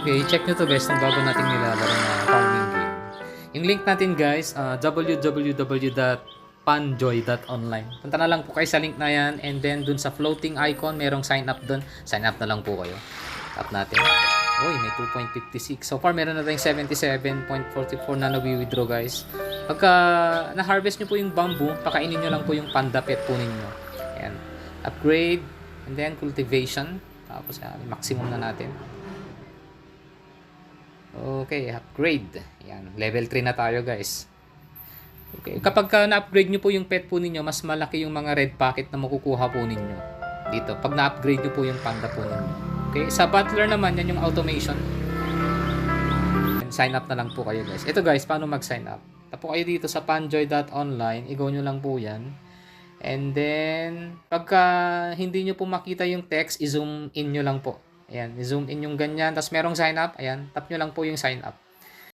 Okay, check nyo to guys ng bago nating nilalaro na farming game. Yung link natin guys, www.panjoy.online. Punta na lang po kayo sa link na yan, and then dun sa floating icon, merong sign up dun. Sign up na lang po kayo. Tap natin. Uy, may 2.56. So far, meron na tayong 77.44 na nawi-withdraw guys. Pagka na-harvest nyo po yung bamboo, pakainin nyo lang po yung panda pet po ninyo. Ayan. Upgrade, and then cultivation. Tapos maximum na natin. Okay, upgrade. Yan, level 3 na tayo guys. Okay, kapag na-upgrade nyo po yung pet po ninyo, mas malaki yung mga red packet na makukuha po ninyo. Dito, pag na-upgrade nyo po yung panda po ninyo. Okay, sa butler naman, yan yung automation. Sign up na lang po kayo guys. Ito guys, paano mag-sign up? Tapo kayo dito sa panjoy.online, i-go nyo lang po yan. And then, pagka hindi nyo po makita yung text, i-zoom in nyo lang po. Ayan, i-zoom in yung ganyan. Tapos merong sign up. Ayan, tap nyo lang po yung sign up.